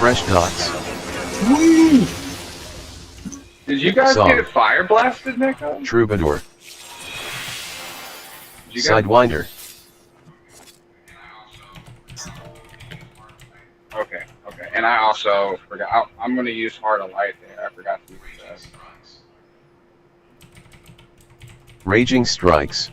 Refresh dots. Did you guys Song. get fire blasted, Nico? Troubadour. Did you guys... Sidewinder. Okay, okay. And I also forgot. I'm going to use Heart of Light there. I forgot to use that. Raging Strikes.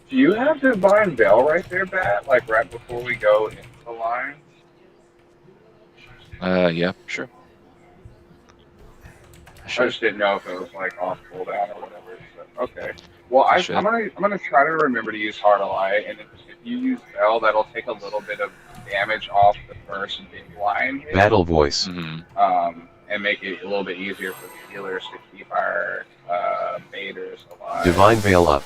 Do you have Divine Veil right there, Bat? Like right before we go into the line? Yeah, sure. I just didn't know if it was like off cooldown or whatever. So, okay. Well, I'm gonna try to remember to use Heart of Light, and if you use Veil, that'll take a little bit of damage off the first big line hit. Battle Voice. And make it a little bit easier for the healers to keep our baiters alive. Divine Veil up.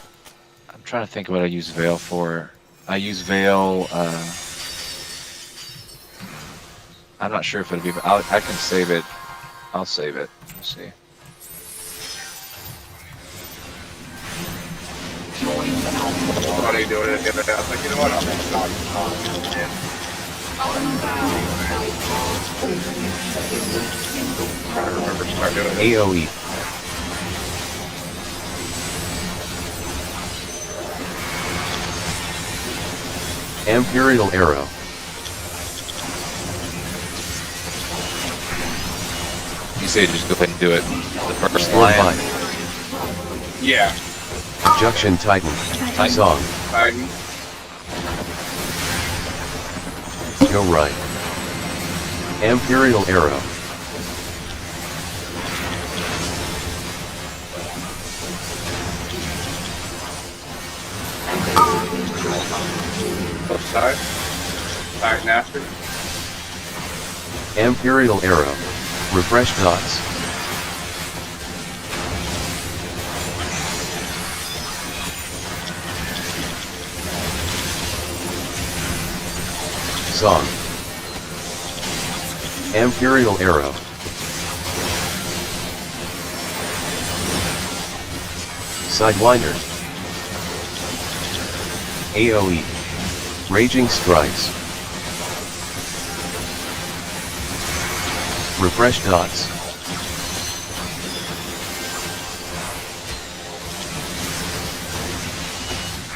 I'm trying to think of what I use Veil for. I use Veil. I'm not sure if it'll be. I can save it. I'll save it. Let's see. Somebody doing it the other day. I was like, you know what? I'm gonna stop. I remember to start doing it. AoE. Imperial Arrow. You say just go ahead and do it. The first Or line. Fight. Yeah. Junction Titan. Song. Titan. Go right. Imperial Arrow. Left side. Titan after. Imperial Arrow. Refresh dots. Song. Imperial Arrow. Sidewinder. AoE. Raging Strikes. Refresh dots.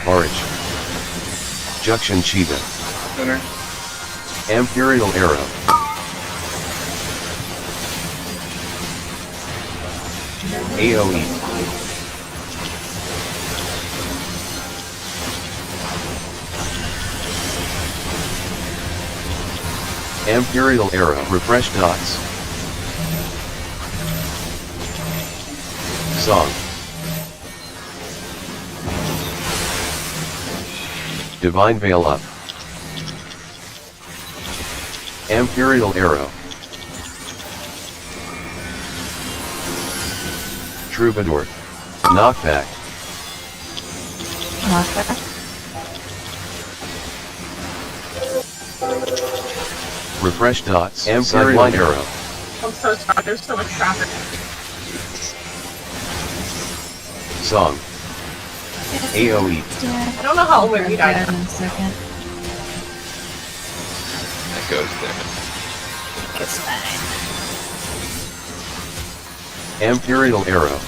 Forage. Junction Cheetah. Center. Imperial Arrow. AoE. Imperial Arrow. Refresh dots. Song. Divine Veil up. Imperial Arrow. Troubadour. Knockback. Knockback. Refresh dots. Imperial Arrow. I'm so sorry, there's so much traffic. Song. AoE. I don't know how old we died. In a second. That goes there. It's fine. Imperial Arrow.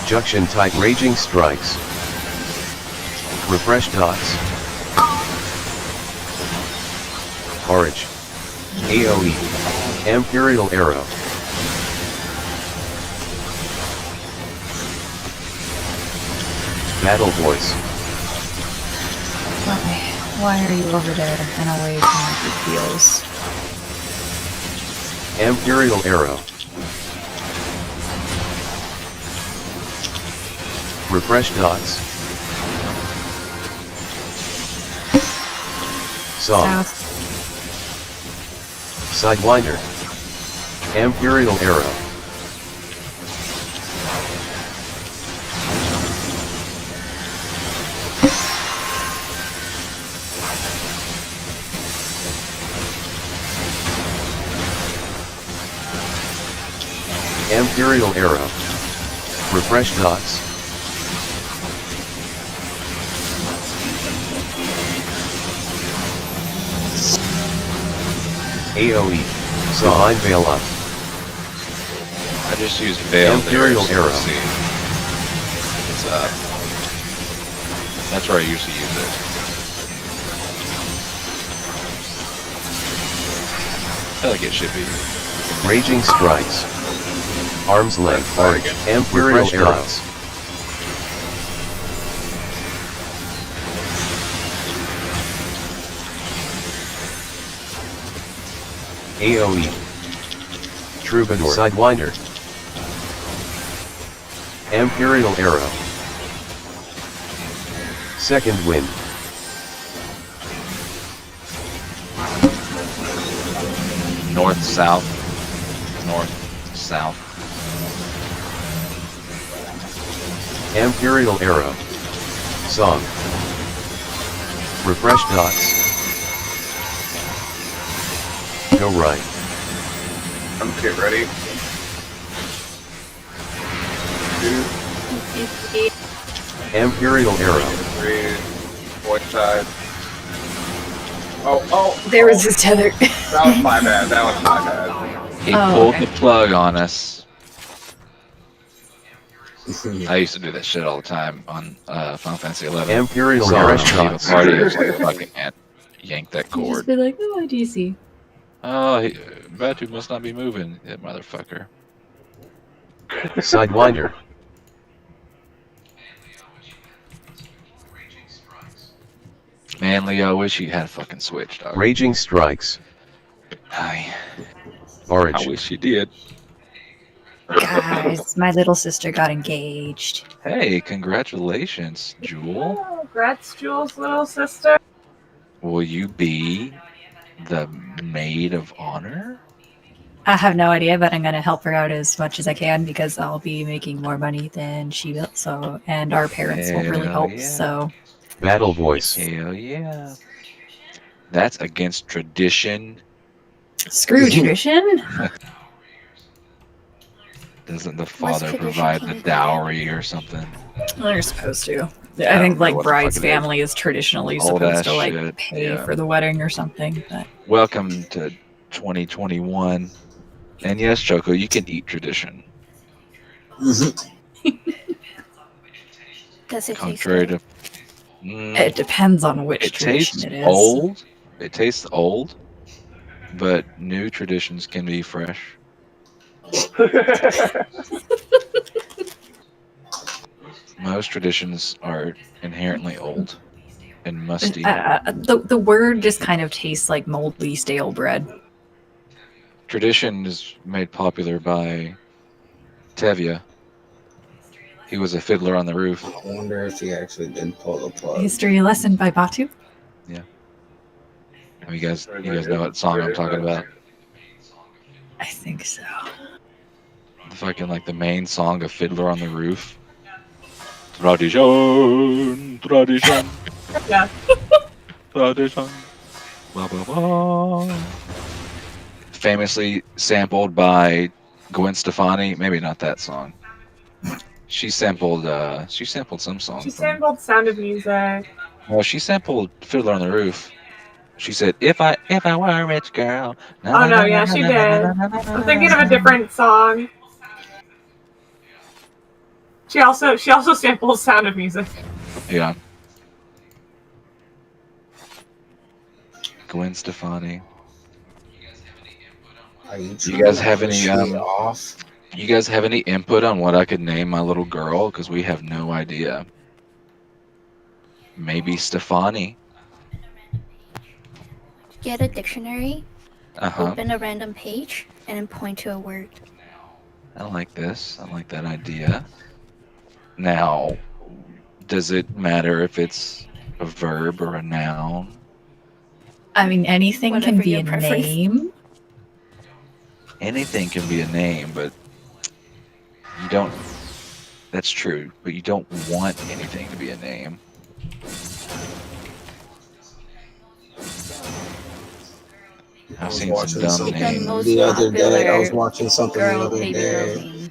Junction Tight. Raging Strikes. Refresh dots. Forage. AoE. Imperial Arrow. Battle Voice. Okay, why are you over there and away from my good feels? Imperial Arrow. Refresh dots. Song. South. Sidewinder. Imperial Arrow. Imperial arrow. Refresh dots. AoE. Divine Veil up. I just used Veil Imperial there, so arrow. let's see. It's up. That's where I usually use it. I feel like it should be. Raging strikes. Arm's length orange. Imperial Refresh arrows. AoE. Troubadour. Sidewinder. Imperial arrow. Second wind. North, south. North, south. Imperial arrow. Song. Refresh dots. Go right. Let's get ready. 2, Imperial arrow. 3, voice side. Oh. There was his tether. That was my bad. That was my bad. He Oh, pulled okay. the plug on us. I used to do that shit all the time on Final Fantasy 11. Imperial So arrow. I leave a party, I was like, fucking yank that You just cord. be like, oh, I do see. Oh, Batu must not be moving, that motherfucker. Sidewinder. Man, Leo, I wish you had fucking switched, dog. Raging strikes. I Orange. wish you did. Guys, my little sister got engaged. Hey, congratulations, Jewel. Oh, congrats, Jules' little sister. Will you be the maid of honor? I have no idea, but I'm gonna help her out as much as I can because I'll be making more money than she will. So, and our parents won't really Hell help. yeah. So, Battle voice. Hell yeah. That's against tradition. screw tradition. Doesn't the father provide the dowry or something? They're supposed to. I don't think know like what the bride's fuck it is. family is traditionally Old supposed ass to like shit, pay yeah. for the wedding or something. But Welcome to 2021. And yes, Choco, you can eat tradition. Does it taste Contrary good? to. it depends on which It tradition tastes it is. old. It tastes old. But new traditions can be fresh. Most traditions are inherently old and musty. The word just kind of tastes like moldy, stale bread. Tradition is made popular by Tevye. He was a fiddler on the roof. I wonder if he actually did pull the plug. History lesson by Batu. You guys know what song I'm talking about? I think so. The fucking like the main song of Fiddler on the Roof. Tradition, tradition, Yeah. tradition. Blah blah blah. Famously sampled by Gwen Stefani. Maybe not that song. She sampled some song. She from- sampled Sound of Music. Well, she sampled Fiddler on the Roof. She said, "If I were a rich girl." Oh, no, yeah, she did. I'm thinking of a different song. She also sampled Sound of Music. Yeah. Gwen Stefani. Are you You guys have trying to any, push me off? You guys have any input on what I could name my little girl? Because we have no idea. Maybe Stefani. Get a dictionary, Uh-huh. open a random page, and then point to a word. I like this. I like that idea. Now, does it matter if it's a verb or a noun? I mean, anything can Whatever be your a preference. name. Anything can be a name, but you don't. That's true, but you don't want anything to be a name. I've I was seen some watching dumb something The names. most the other day. I was popular watching something the girl other baby girl day. name.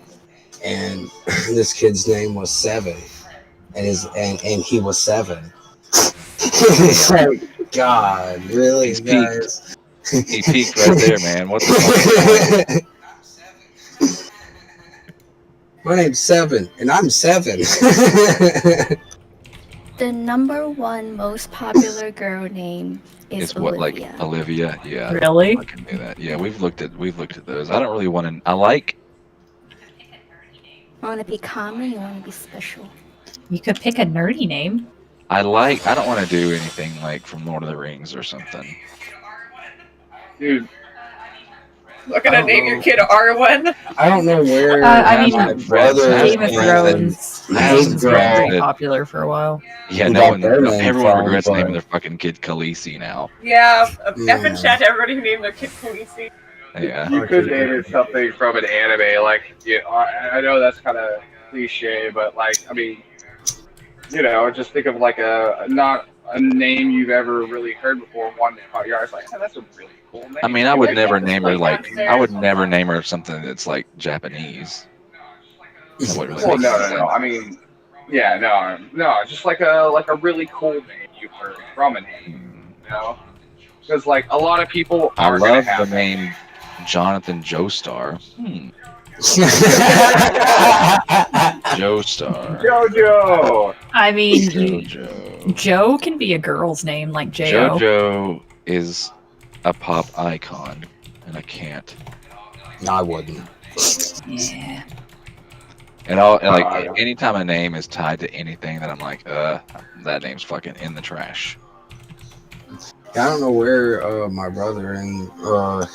and this kid's name was Seven, and he was 7. It's like, God, really, He's peaked. guys? He peaked right there, man. What the fuck? My name's Seven, and I'm 7. The number 1 most popular girl name is It's what, like Olivia. Olivia? Yeah. Really? I can do that. Yeah, we've looked at those. I don't really want to. I like. You want to be common, you want to be special. You could pick a nerdy name. I don't want to do anything like from Lord of the Rings or something. Dude, Look at name your kid Arwen. I don't know where I mean, my brother Game of Thrones His was girl very that- popular for a while. Yeah, We no got one. their name Everyone from, regrets but- naming their fucking kid Khaleesi now. Yeah, F Yeah. and chat to everybody who named their kid Khaleesi. Yeah. you could name it something from an anime, like, you know, I know that's kind of cliche, but like, I mean, you know, just think of like not a name you've ever really heard before. One that caught your eye, it's like, oh, that's a really cool name. I mean, I would Like, never that's name her like like. upstairs. I would never name her something that's like Japanese. That wouldn't really Well, make no. sense. I mean, yeah, no, just like a really cool name you've heard from a name, you know? Because like a lot of people I are gonna love the have that. name Jonathan Joestar. Joestar. JoJo. I mean, JoJo. Joe can be a girl's name, like J.O. JoJo is a pop icon, and I can't. No, I wouldn't. Yeah. And like anytime a name is tied to anything that I'm like, that name's fucking in the trash. I don't know where my brother and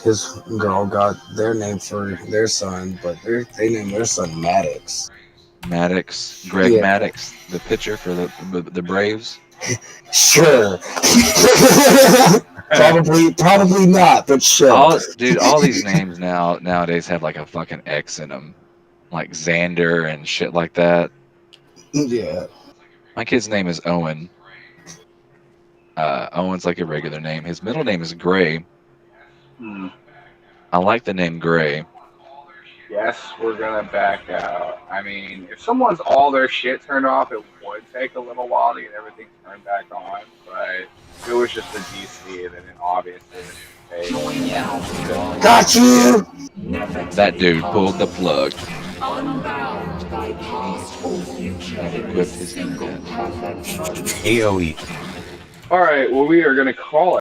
his girl got their name for their son, but they named their son Maddox. Maddox, Greg Yeah. Maddox, the pitcher for the Braves. Sure. probably not, but sure. All these names nowadays have like a fucking X in them, like Xander and shit like that. Yeah. My kid's name is Owen. Owen's like a regular name. His middle name is Gray. Hmm. I like the name Gray. Yes, we're gonna back out. I mean, if someone's all their shit turned off, it would take a little while to get everything turned back on. But if it was just a DC, then it obviously would take. Got you! That dude pulled the plug. Equipped his internet. AOE. All right, well, we are gonna call it.